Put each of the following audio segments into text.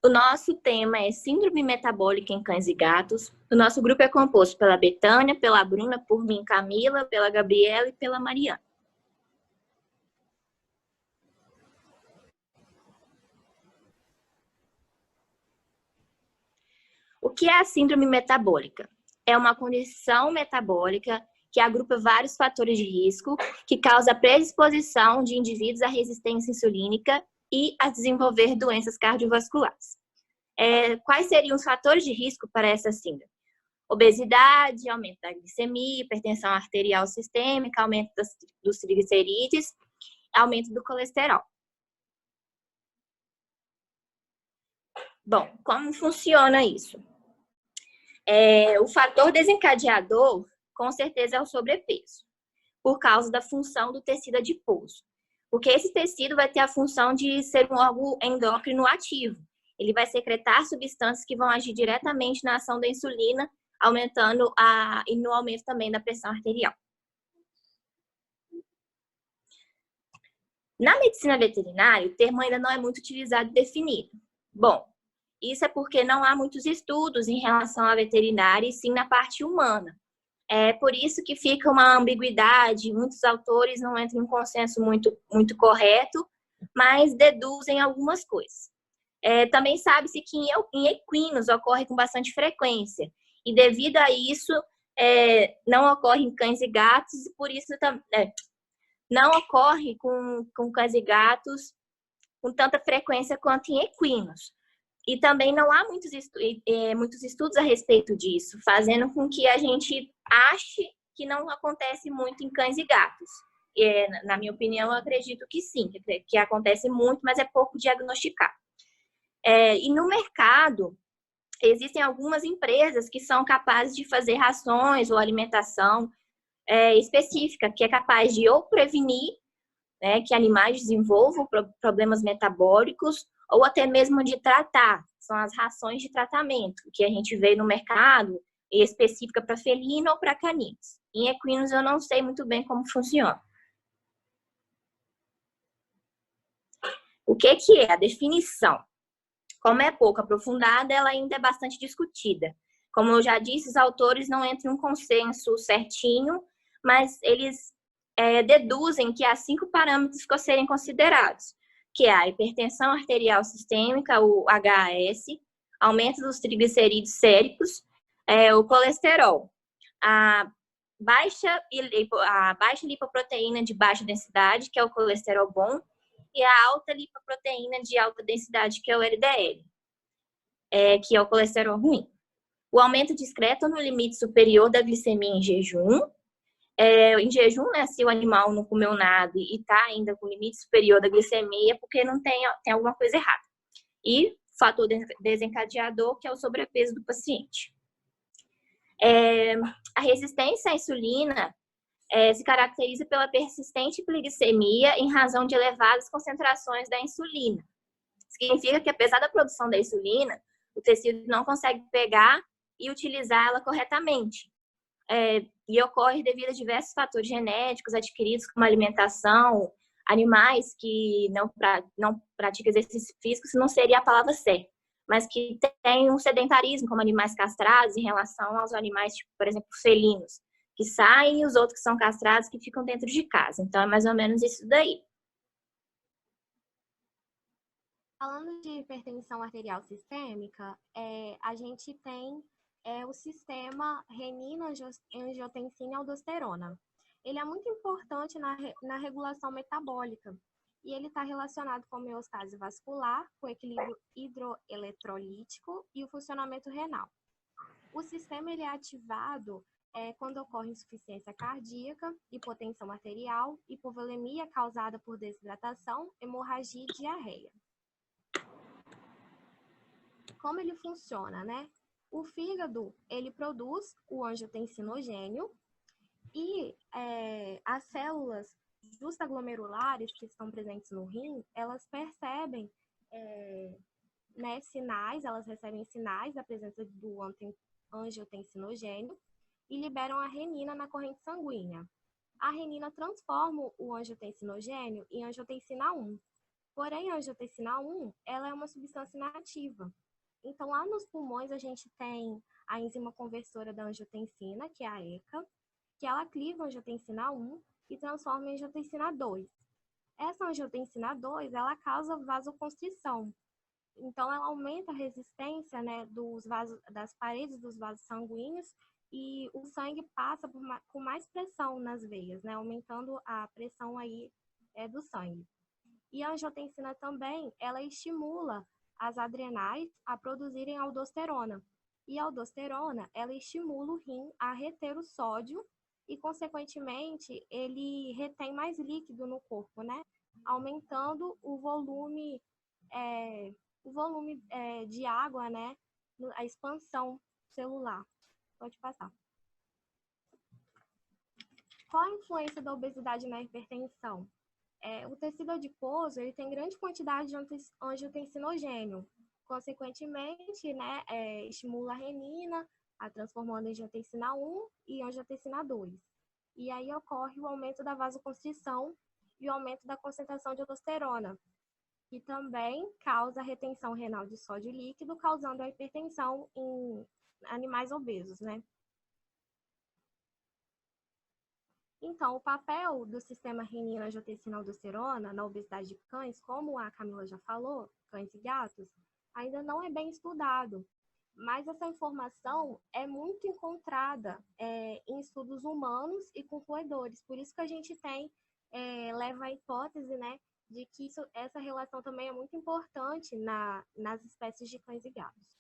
O nosso tema é Síndrome Metabólica em Cães e Gatos. O nosso grupo é composto pela Betânia, pela Bruna, por mim, Camila, pela Gabriela e pela Mariana. O que é a síndrome metabólica? É uma condição metabólica que agrupa vários fatores de risco que causa a predisposição de indivíduos à resistência insulínica e a desenvolver doenças cardiovasculares. Quais seriam os fatores de risco para essa síndrome? Obesidade, aumento da glicemia, hipertensão arterial sistêmica, aumento dos triglicerídeos, aumento do colesterol. Bom, como funciona isso? O fator desencadeador, com certeza, é o sobrepeso, por causa da função do tecido adiposo. Porque esse tecido vai ter a função de ser um órgão endócrino ativo. Ele vai secretar substâncias que vão agir diretamente na ação da insulina, aumentando e no aumento também da pressão arterial. Na medicina veterinária, o termo ainda não é muito utilizado e definido. Bom, isso é porque não há muitos estudos em relação à veterinária e sim na parte humana. É por isso que fica uma ambiguidade, muitos autores não entram em consenso muito correto, mas deduzem algumas coisas. Também sabe-se que em equinos ocorre com bastante frequência, e devido a isso, não ocorre em cães e gatos, e por isso não ocorre com cães e gatos com tanta frequência quanto em equinos. E também não há muitos estudos a respeito disso, fazendo com que a gente ache que não acontece muito em cães e gatos. Na minha opinião, eu acredito que sim, que acontece muito, mas é pouco diagnosticado. E no mercado, existem algumas empresas que são capazes de fazer rações ou alimentação específica, que é capaz de ou prevenir que animais desenvolvam problemas metabólicos, ou até mesmo de tratar. São as rações de tratamento que a gente vê no mercado, específica para felino ou para caninos. Em equinos eu não sei muito bem como funciona. O que é a definição? Como é pouco aprofundada, ela ainda é bastante discutida. Como eu já disse, os autores não entram em um consenso certinho, mas eles deduzem que há 5 parâmetros que serem considerados, que é a hipertensão arterial sistêmica, o HAS, aumento dos triglicerídeos séricos, o colesterol, a baixa lipoproteína de baixa densidade, que é o colesterol bom, e a alta lipoproteína de alta densidade, que é o LDL, que é o colesterol ruim. O aumento discreto no limite superior da glicemia em jejum. Em jejum, né, se o animal não comeu nada e está ainda com limite superior da glicemia, porque não tem alguma coisa errada. E fator desencadeador, que é o sobrepeso do paciente. A resistência à insulina se caracteriza pela persistente hipoglicemia em razão de elevadas concentrações da insulina. Significa que, apesar da produção da insulina, o tecido não consegue pegar e utilizar ela corretamente. E ocorre devido a diversos fatores genéticos adquiridos, como alimentação, animais que não praticam exercício físico, isso não seria a palavra certa, mas que tem um sedentarismo, como animais castrados, em relação aos animais, tipo, por exemplo, felinos, que saem, e os outros que são castrados, que ficam dentro de casa. Então, é mais ou menos isso daí. Falando de hipertensão arterial sistêmica, a gente tem o sistema renina-angiotensina-aldosterona. Ele é muito importante na regulação metabólica e ele está relacionado com a homeostase vascular, com o equilíbrio hidroeletrolítico e o funcionamento renal. O sistema ele é ativado quando ocorre insuficiência cardíaca, hipotensão arterial, hipovolemia causada por desidratação, hemorragia e diarreia. Como ele funciona, né? O fígado, ele produz o angiotensinogênio e as células justaglomerulares que estão presentes no rim, elas percebem sinais, elas recebem sinais da presença do angiotensinogênio e liberam a renina na corrente sanguínea. A renina transforma o angiotensinogênio em angiotensina 1. Porém, a angiotensina 1, ela é uma substância inativa. Então, lá nos pulmões, a gente tem a enzima conversora da angiotensina, que é a ECA, que ela cliva a angiotensina 1 e transforma em angiotensina 2. Essa angiotensina 2, ela causa vasoconstrição. Então, ela aumenta a resistência, né, das paredes dos vasos sanguíneos e o sangue passa com mais pressão nas veias, né, aumentando a pressão aí do sangue. E a angiotensina também, ela estimula as adrenais a produzirem aldosterona. E a aldosterona, ela estimula o rim a reter o sódio e, consequentemente, ele retém mais líquido no corpo, né? Aumentando o volume de água, né? A expansão celular. Pode passar. Qual a influência da obesidade na hipertensão? O tecido adiposo ele tem grande quantidade de angiotensinogênio. Consequentemente, né, estimula a renina, transformando em angiotensina 1 e angiotensina 2. E aí ocorre o aumento da vasoconstrição e o aumento da concentração de aldosterona, que também causa a retenção renal de sódio líquido, causando a hipertensão em animais obesos, né? Então, o papel do sistema renina-angiotensina-aldosterona na obesidade de cães, como a Camila já falou, cães e gatos, ainda não é bem estudado. Mas essa informação é muito encontrada em estudos humanos e com roedores. Por isso que a gente leva a hipótese, né, de que essa relação também é muito importante nas espécies de cães e gatos.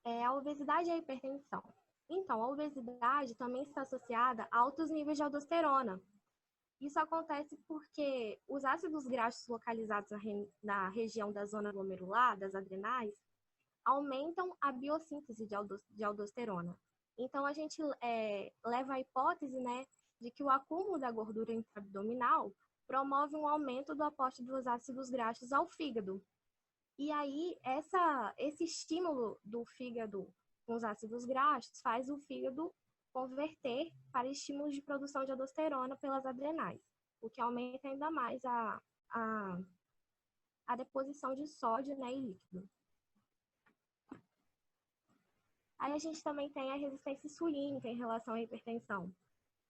A obesidade e a hipertensão. Então, a obesidade também está associada a altos níveis de aldosterona. Isso acontece porque os ácidos graxos localizados na região da zona glomerular, das adrenais, aumentam a biossíntese de aldosterona. Então, a gente leva a hipótese, né, de que o acúmulo da gordura intraabdominal promove um aumento do aporte dos ácidos graxos ao fígado. E aí, esse estímulo do fígado com os ácidos graxos faz o fígado converter para estímulos de produção de aldosterona pelas adrenais, o que aumenta ainda mais a deposição de sódio, né, e líquido. Aí a gente também tem a resistência insulínica em relação à hipertensão,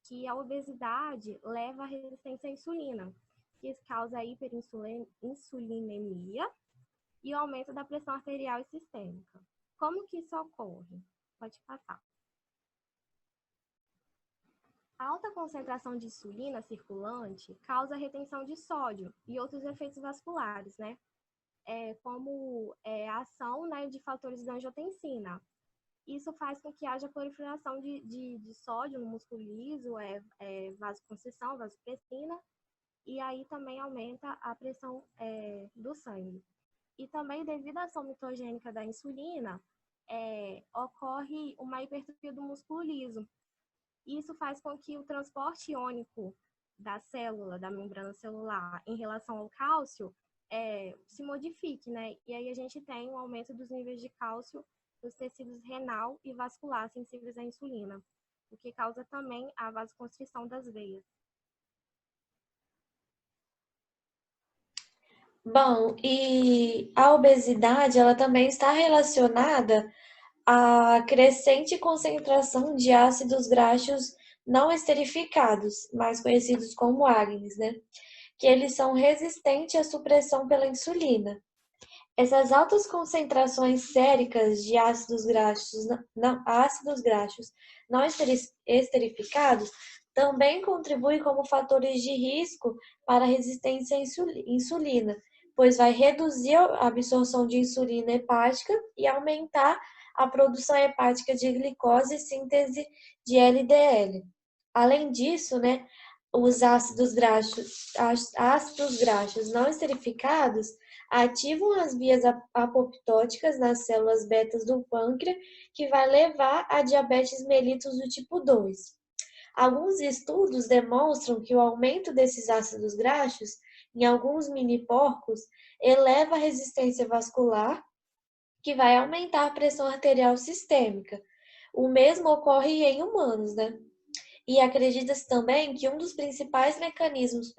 que a obesidade leva à resistência à insulina, que causa a hiperinsulinemia e o aumento da pressão arterial e sistêmica. Como que isso ocorre? Pode passar. A alta concentração de insulina circulante causa retenção de sódio e outros efeitos vasculares, né? Como a ação, né, de fatores da angiotensina. Isso faz com que haja proliferação de sódio no músculo liso, vasoconstrição, vasopressina, e aí também aumenta a pressão do sangue. E também, devido à ação mitogênica da insulina, ocorre uma hipertrofia do músculo liso. Isso faz com que o transporte iônico da célula, da membrana celular, em relação ao cálcio, se modifique, né? E aí a gente tem um aumento dos níveis de cálcio nos tecidos renal e vascular sensíveis à insulina, o que causa também a vasoconstrição das veias. Bom, e a obesidade, ela também está relacionada à crescente concentração de ácidos graxos não esterificados, mais conhecidos como AGNs, né? Que eles são resistentes à supressão pela insulina. Essas altas concentrações séricas de ácidos graxos não esterificados também contribuem como fatores de risco para a resistência à insulina, pois vai reduzir a absorção de insulina hepática e aumentar a produção hepática de glicose e síntese de LDL. Além disso, né, os ácidos graxos não esterificados ativam as vias apoptóticas nas células betas do pâncreas, que vai levar a diabetes mellitus do tipo 2. Alguns estudos demonstram que o aumento desses ácidos graxos em alguns mini-porcos eleva a resistência vascular, que vai aumentar a pressão arterial sistêmica. O mesmo ocorre em humanos, né? E acredita-se também que um dos principais mecanismos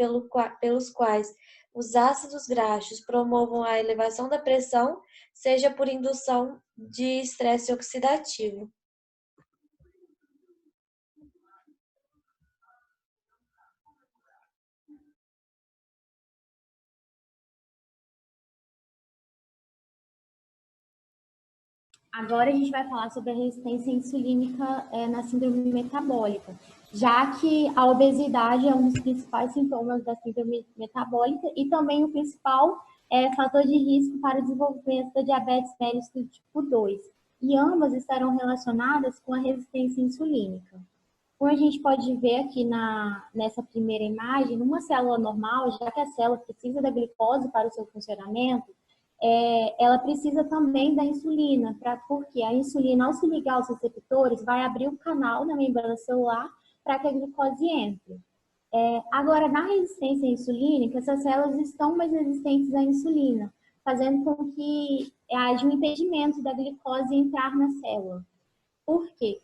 pelos quais os ácidos graxos promovam a elevação da pressão seja por indução de estresse oxidativo. Agora a gente vai falar sobre a resistência insulínica na síndrome metabólica, já que a obesidade é um dos principais sintomas da síndrome metabólica e também o principal fator de risco para o desenvolvimento da diabetes mellitus tipo 2. E ambas estarão relacionadas com a resistência insulínica. Como a gente pode ver aqui nessa primeira imagem, numa célula normal, já que a célula precisa da glicose para o seu funcionamento, ela precisa também da insulina, porque a insulina, ao se ligar aos receptores, vai abrir o canal na membrana celular para que a glicose entre. Agora, na resistência insulínica, essas células estão mais resistentes à insulina, fazendo com que haja um impedimento da glicose entrar na célula. Por quê?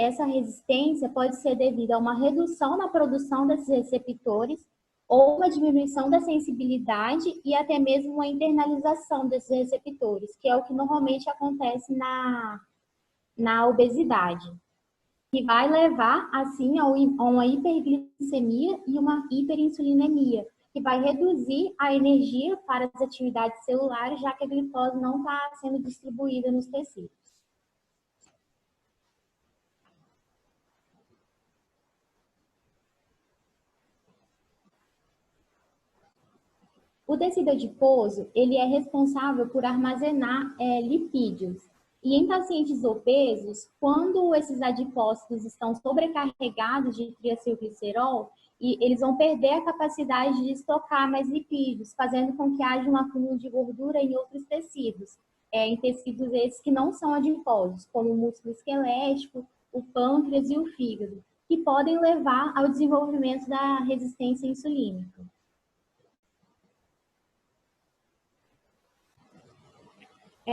Essa resistência pode ser devido a uma redução na produção desses receptores ou uma diminuição da sensibilidade e até mesmo uma internalização desses receptores, que é o que normalmente acontece na obesidade, que vai levar, assim, a uma hiperglicemia e uma hiperinsulinemia, que vai reduzir a energia para as atividades celulares, já que a glicose não está sendo distribuída nos tecidos. O tecido adiposo, ele é responsável por armazenar lipídios. E em pacientes obesos, quando esses adipócitos estão sobrecarregados de triacilglicerol, eles vão perder a capacidade de estocar mais lipídios, fazendo com que haja um acúmulo de gordura em outros tecidos, em tecidos esses que não são adiposos, como o músculo esquelético, o pâncreas e o fígado, que podem levar ao desenvolvimento da resistência insulínica.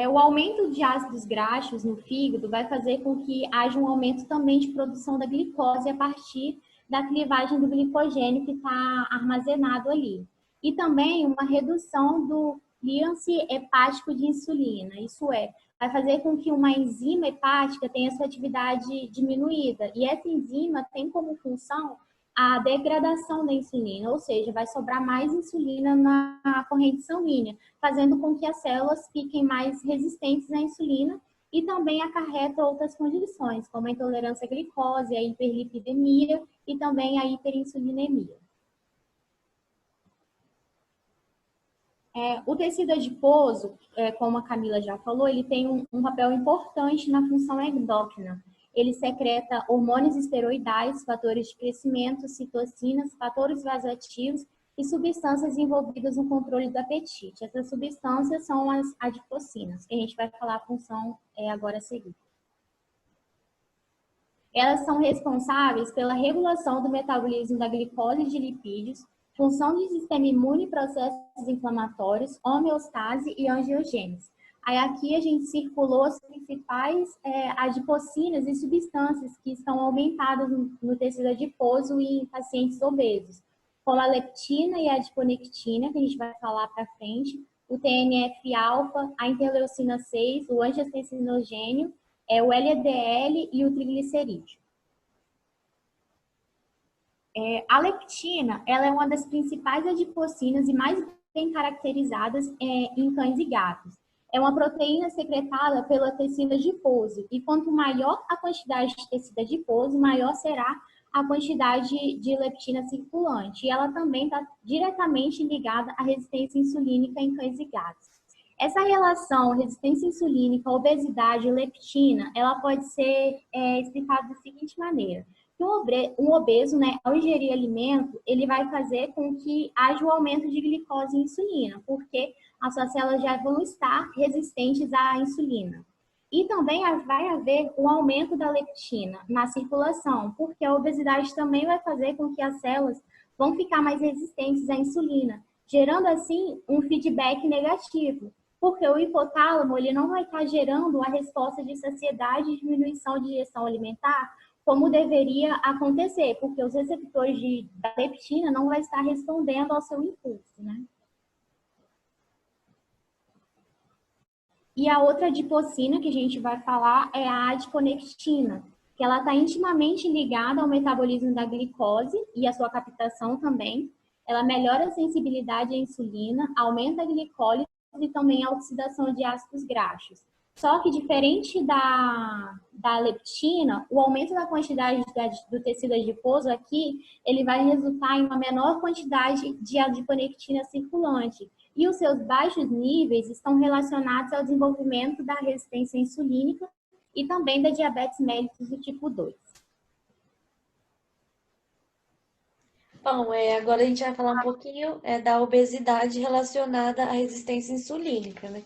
O aumento de ácidos graxos no fígado vai fazer com que haja um aumento também de produção da glicose a partir da clivagem do glicogênio que está armazenado ali. E também uma redução do clearance hepático de insulina, isso vai fazer com que uma enzima hepática tenha sua atividade diminuída. E essa enzima tem como função a degradação da insulina, ou seja, vai sobrar mais insulina na corrente sanguínea, fazendo com que as células fiquem mais resistentes à insulina e também acarreta outras condições, como a intolerância à glicose, a hiperlipidemia e também a hiperinsulinemia. O tecido adiposo, como a Camila já falou, ele tem um papel importante na função endócrina. Ele secreta hormônios esteroidais, fatores de crescimento, citocinas, fatores vasoativos e substâncias envolvidas no controle do apetite. Essas substâncias são as adipocinas, que a gente vai falar a função agora a seguir. Elas são responsáveis pela regulação do metabolismo da glicose e de lipídios, função de sistema imune e processos inflamatórios, homeostase e angiogênese. Aí aqui a gente circulou as principais adipocinas e substâncias que estão aumentadas no tecido adiposo e em pacientes obesos, como a leptina e a adiponectina, que a gente vai falar para frente, o TNF-alfa, a interleucina 6, o angiotensinogênio, o LDL e o triglicerídeo. A leptina, ela é uma das principais adipocinas e mais bem caracterizadas em cães e gatos. É uma proteína secretada pelo tecido adiposo e quanto maior a quantidade de tecido adiposo, maior será a quantidade de leptina circulante. E ela também está diretamente ligada à resistência insulínica em cães e gatos. Essa relação resistência insulínica, obesidade e leptina, ela pode ser explicada da seguinte maneira. Um obeso, ao ingerir alimento, ele vai fazer com que haja um aumento de glicose e insulina, porque as suas células já vão estar resistentes à insulina. E também vai haver um aumento da leptina na circulação, porque a obesidade também vai fazer com que as células vão ficar mais resistentes à insulina, gerando assim um feedback negativo, porque o hipotálamo ele não vai estar gerando a resposta de saciedade e diminuição de ingestão alimentar, como deveria acontecer, porque os receptores da leptina não vai estar respondendo ao seu impulso, né? E a outra adipocina que a gente vai falar é a adiponectina, que ela está intimamente ligada ao metabolismo da glicose e a sua captação também. Ela melhora a sensibilidade à insulina, aumenta a glicólise e também a oxidação de ácidos graxos. Só que diferente da leptina, o aumento da quantidade do tecido adiposo aqui, ele vai resultar em uma menor quantidade de adiponectina circulante. E os seus baixos níveis estão relacionados ao desenvolvimento da resistência insulínica e também da diabetes mellitus do tipo 2. Bom, agora a gente vai falar um pouquinho da obesidade relacionada à resistência insulínica, né?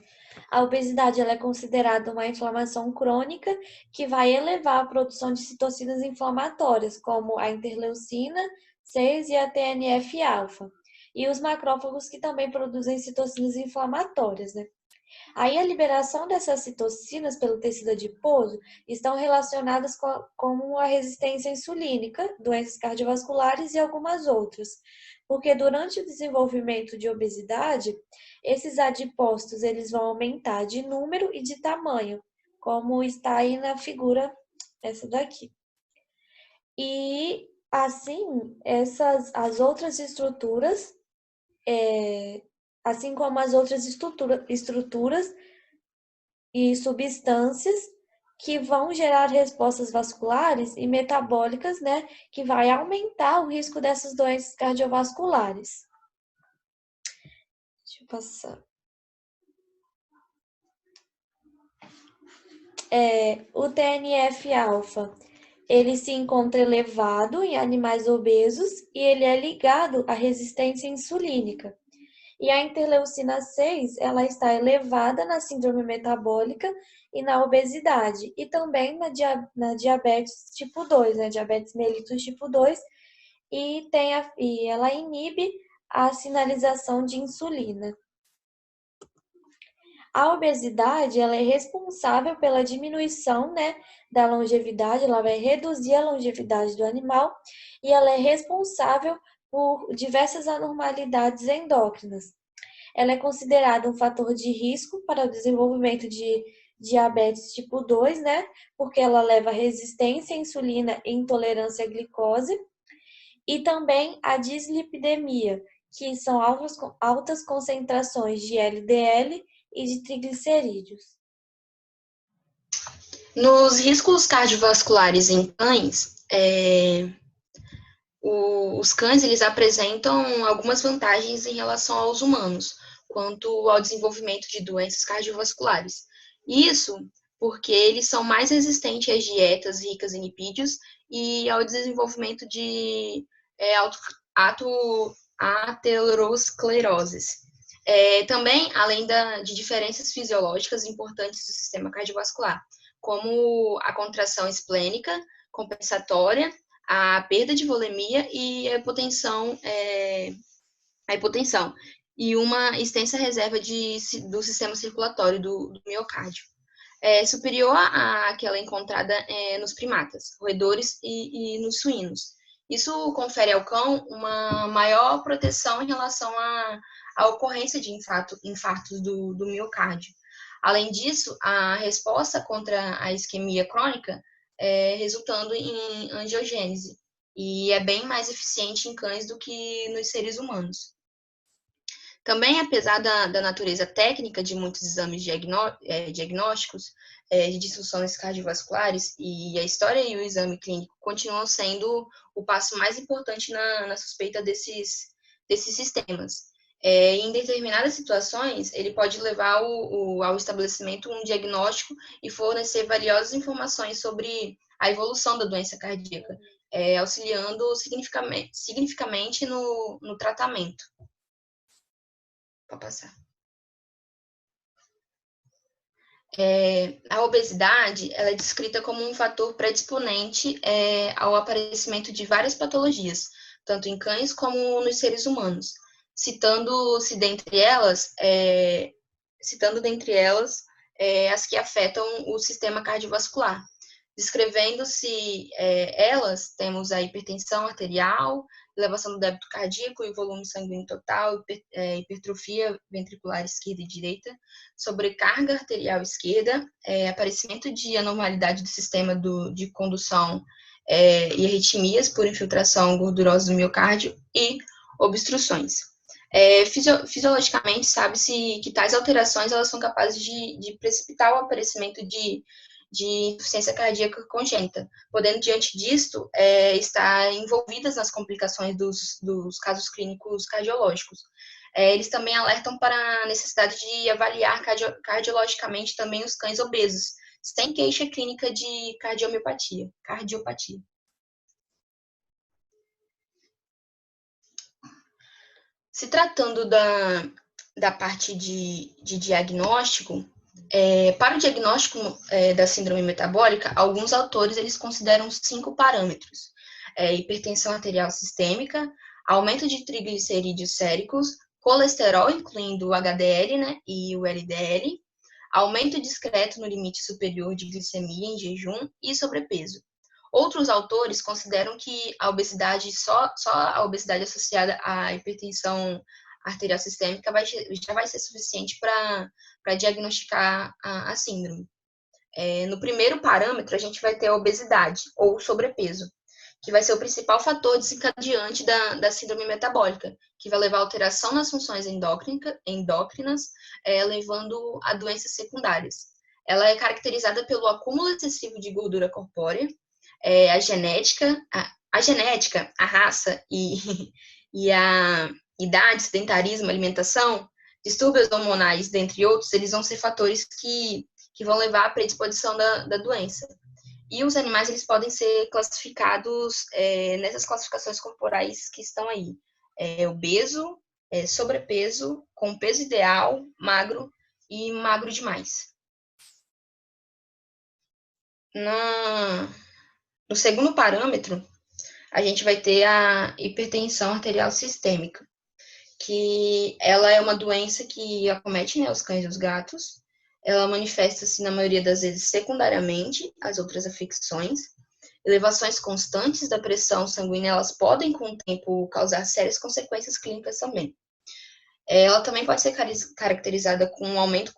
A obesidade ela é considerada uma inflamação crônica que vai elevar a produção de citocinas inflamatórias, como a interleucina 6 e a TNF-alfa, e os macrófagos que também produzem citocinas inflamatórias, né? Aí a liberação dessas citocinas pelo tecido adiposo estão relacionadas com a resistência insulínica, doenças cardiovasculares e algumas outras. Porque durante o desenvolvimento de obesidade, esses adipócitos eles vão aumentar de número e de tamanho, como está aí na figura essa daqui. E assim, as outras estruturas, assim como as outras estruturas e substâncias que vão gerar respostas vasculares e metabólicas, né, que vai aumentar o risco dessas doenças cardiovasculares. Deixa eu passar. O TNF-alfa, ele se encontra elevado em animais obesos e ele é ligado à resistência insulínica. E a interleucina 6, ela está elevada na síndrome metabólica e na obesidade, e também na diabetes tipo 2, né? Diabetes mellitus tipo 2, e ela inibe a sinalização de insulina. A obesidade, ela é responsável pela diminuição, né, da longevidade, ela vai reduzir a longevidade do animal, e ela é responsável por diversas anormalidades endócrinas. Ela é considerada um fator de risco para o desenvolvimento de diabetes tipo 2, né? Porque ela leva a resistência à insulina e intolerância à glicose. E também a dislipidemia, que são altas concentrações de LDL e de triglicerídeos. Nos riscos cardiovasculares em cães, os cães eles apresentam algumas vantagens em relação aos humanos, quanto ao desenvolvimento de doenças cardiovasculares. Isso porque eles são mais resistentes às dietas ricas em lipídios e ao desenvolvimento de ateroscleroses. Também, além de diferenças fisiológicas importantes do sistema cardiovascular, como a contração esplênica compensatória, a perda de volemia e a hipotensão e uma extensa reserva do sistema circulatório do miocárdio. Superior àquela encontrada nos primatas, roedores e nos suínos. Isso confere ao cão uma maior proteção em relação à ocorrência de infartos do miocárdio. Além disso, a resposta contra a isquemia crônica resultando em angiogênese, e é bem mais eficiente em cães do que nos seres humanos. Também, apesar da natureza técnica de muitos exames diagnósticos de disfunções cardiovasculares, e a história e o exame clínico continuam sendo o passo mais importante na suspeita desses sistemas. Em determinadas situações, ele pode levar ao estabelecimento um diagnóstico e fornecer valiosas informações sobre a evolução da doença cardíaca, auxiliando significativamente no tratamento. Pode passar. A obesidade ela é descrita como um fator predisponente ao aparecimento de várias patologias, tanto em cães como nos seres humanos, citando dentre elas as que afetam o sistema cardiovascular. Descrevendo-se elas, temos a hipertensão arterial, elevação do débito cardíaco e volume sanguíneo total, hipertrofia ventricular esquerda e direita, sobrecarga arterial esquerda, aparecimento de anormalidade do sistema de condução e arritmias por infiltração gordurosa do miocárdio e obstruções. Fisiologicamente, sabe-se que tais alterações elas são capazes de precipitar o aparecimento de insuficiência cardíaca congênita, podendo, diante disto, estar envolvidas nas complicações dos casos clínicos cardiológicos. Eles também alertam para a necessidade de avaliar cardiologicamente também os cães obesos, sem queixa clínica de cardiopatia. Se tratando da parte de diagnóstico, para o diagnóstico da síndrome metabólica, alguns autores eles consideram 5 parâmetros: hipertensão arterial sistêmica, aumento de triglicerídeos séricos, colesterol, incluindo o HDL, né, e o LDL, aumento discreto no limite superior de glicemia em jejum e sobrepeso. Outros autores consideram que a obesidade, só a obesidade associada à hipertensão arterial sistêmica já vai ser suficiente para diagnosticar a síndrome. No primeiro parâmetro, a gente vai ter a obesidade ou sobrepeso, que vai ser o principal fator desencadeante da síndrome metabólica, que vai levar a alteração nas funções endócrinas, levando a doenças secundárias. Ela é caracterizada pelo acúmulo excessivo de gordura corpórea, a genética, a raça e a idade, sedentarismo, alimentação, distúrbios hormonais, dentre outros, eles vão ser fatores que vão levar à predisposição da doença. E os animais, eles podem ser classificados nessas classificações corporais que estão aí. Obeso, sobrepeso, com peso ideal, magro e magro demais. No segundo parâmetro, a gente vai ter a hipertensão arterial sistêmica, que ela é uma doença que acomete, né, os cães e os gatos. Ela manifesta-se, na maioria das vezes, secundariamente às outras afecções. Elevações constantes da pressão sanguínea, elas podem, com o tempo, causar sérias consequências clínicas também. Ela também pode ser caracterizada com um aumento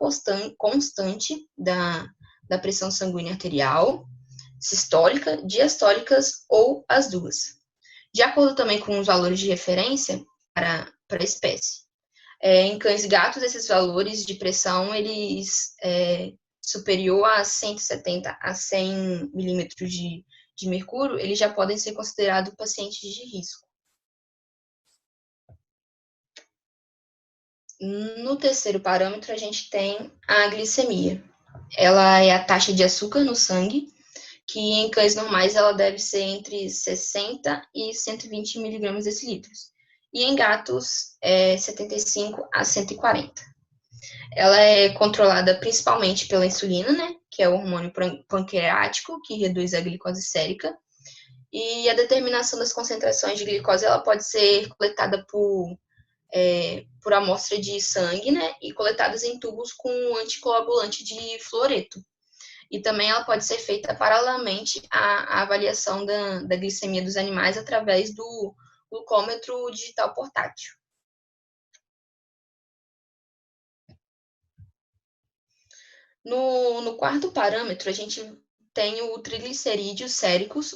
constante da pressão sanguínea arterial, sistólica, diastólicas ou as duas. De acordo também com os valores de referência para a espécie. Em cães e gatos, esses valores de pressão, eles superior a 170 a 100 milímetros de mercúrio, eles já podem ser considerados pacientes de risco. No terceiro parâmetro, a gente tem a glicemia. Ela é a taxa de açúcar no sangue, que em cães normais ela deve ser entre 60 e 120 miligramas decilitros. E em gatos, 75 a 140. Ela é controlada principalmente pela insulina, né, que é o hormônio pancreático, que reduz a glicose sérica. E a determinação das concentrações de glicose ela pode ser coletada por amostra de sangue, né, e coletadas em tubos com anticoagulante de fluoreto. E também ela pode ser feita paralelamente à avaliação da glicemia dos animais através do glucômetro digital portátil. No quarto parâmetro, a gente tem os triglicerídeos séricos,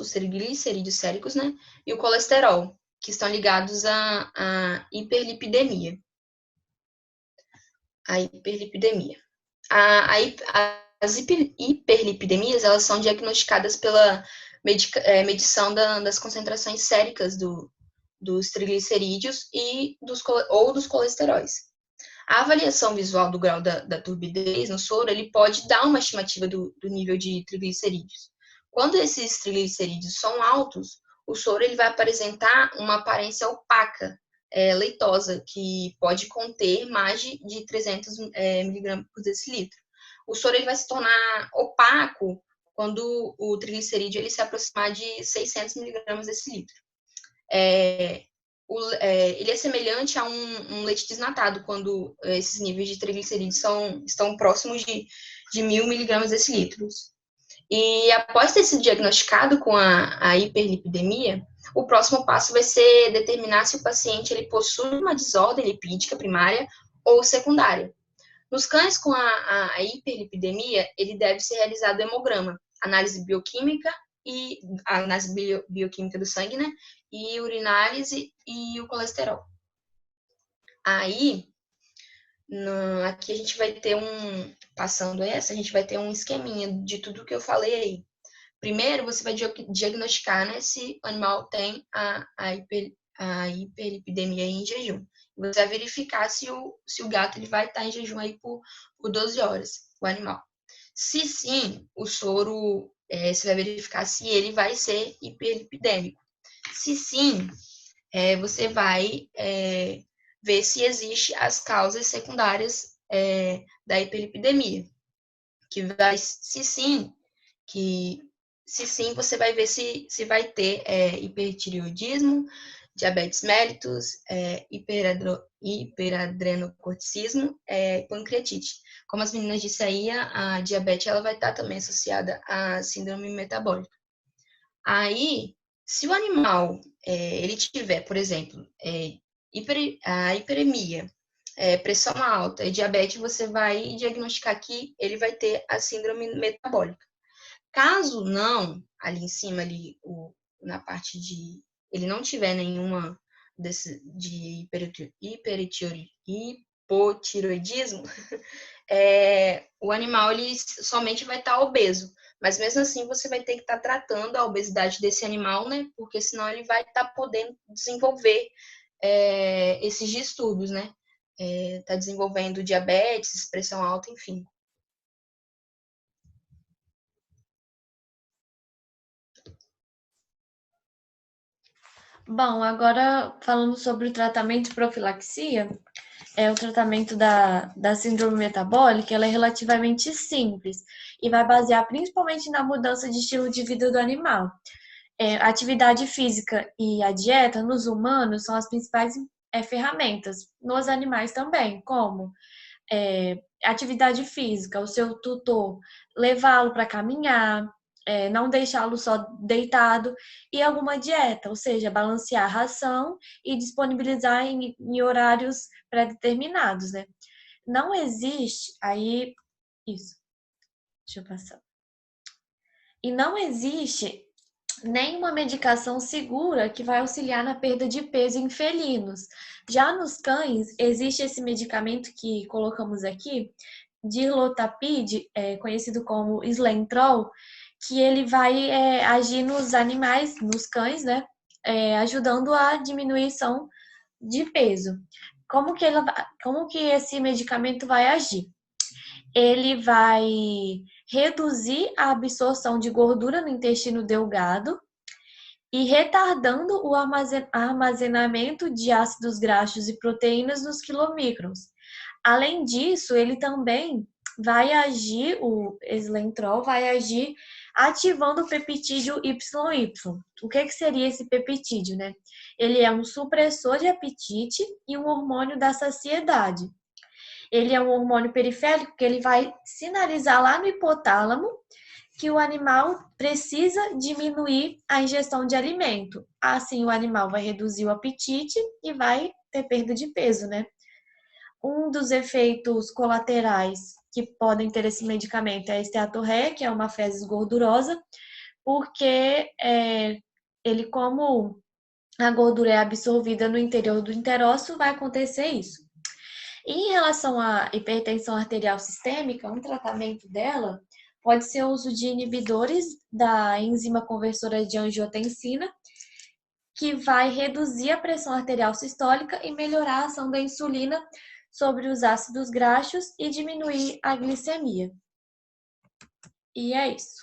né, e o colesterol, que estão ligados à hiperlipidemia. As hiperlipidemias, elas são diagnosticadas pela medição das concentrações séricas dos triglicerídeos ou dos colesteróis. A avaliação visual do grau da turbidez no soro, ele pode dar uma estimativa do nível de triglicerídeos. Quando esses triglicerídeos são altos, o soro ele vai apresentar uma aparência opaca, leitosa, que pode conter mais de 300 miligramas por decilitro. O soro ele vai se tornar opaco quando o triglicerídeo ele se aproximar de 600 miligramas decilitro. Ele é semelhante a um leite desnatado, quando esses níveis de triglicerídeos estão próximos de 1.000 miligramas decilitros. E após ter sido diagnosticado com a hiperlipidemia, o próximo passo vai ser determinar se o paciente ele possui uma desordem lipídica primária ou secundária. Nos cães com a hiperlipidemia, ele deve ser realizado hemograma, análise bioquímica e a análise bioquímica do sangue, né? E urinálise e o colesterol. Aí, aqui a gente vai ter passando essa, a gente vai ter um esqueminha de tudo que eu falei aí. Primeiro, você vai diagnosticar, né, se o animal tem a hiperlipidemia em jejum. Você vai verificar se o gato ele vai estar em jejum aí por 12 horas, o animal. Se sim, o soro, você vai verificar se ele vai ser hiperlipidêmico. Se sim, você vai ver se existem as causas secundárias da hiperlipidemia. Se sim, você vai ver se vai ter hipertireoidismo, diabetes mellitus, hiperadrenocorticismo, pancreatite. Como as meninas disseram aí, a diabetes ela vai estar também associada à síndrome metabólica. Aí, se o animal ele tiver, por exemplo, a hiperemia, pressão alta e diabetes, você vai diagnosticar que ele vai ter a síndrome metabólica. Caso não, ali em cima, na parte de ele não tiver nenhuma de hipotireoidismo, o animal ele somente vai estar obeso. Mas mesmo assim, você vai ter que estar tratando a obesidade desse animal, né? Porque senão ele vai estar podendo desenvolver esses distúrbios, né? Tá desenvolvendo diabetes, pressão alta, enfim. Bom, agora falando sobre o tratamento de profilaxia, o tratamento da síndrome metabólica, ela é relativamente simples e vai basear principalmente na mudança de estilo de vida do animal. A atividade física e a dieta nos humanos são as principais ferramentas, nos animais também, como atividade física, o seu tutor levá-lo para caminhar, não deixá-lo só deitado, e alguma dieta, ou seja, balancear a ração e disponibilizar em horários pré-determinados, né? Não existe, isso, deixa eu passar. E não existe nenhuma medicação segura que vai auxiliar na perda de peso em felinos. Já nos cães, existe esse medicamento que colocamos aqui, dirlotapid, conhecido como Slentrol, que ele vai agir nos animais, nos cães, né? Ajudando a diminuição de peso. Como que esse medicamento vai agir? Ele vai reduzir a absorção de gordura no intestino delgado e retardando o armazenamento de ácidos graxos e proteínas nos quilomicrons. Além disso, ele também vai agir, o Slentrol vai agir ativando o peptídeo YY. O que seria esse peptídeo, né? Ele é um supressor de apetite e um hormônio da saciedade. Ele é um hormônio periférico que ele vai sinalizar lá no hipotálamo que o animal precisa diminuir a ingestão de alimento. Assim, o animal vai reduzir o apetite e vai ter perda de peso, né? Um dos efeitos colaterais que podem ter esse medicamento é a esteatorreia, que é uma fezes gordurosa, porque ele, como a gordura é absorvida no interior do enterócito, vai acontecer isso. E em relação à hipertensão arterial sistêmica, um tratamento dela pode ser o uso de inibidores da enzima conversora de angiotensina, que vai reduzir a pressão arterial sistólica e melhorar a ação da insulina sobre os ácidos graxos e diminuir a glicemia. E é isso.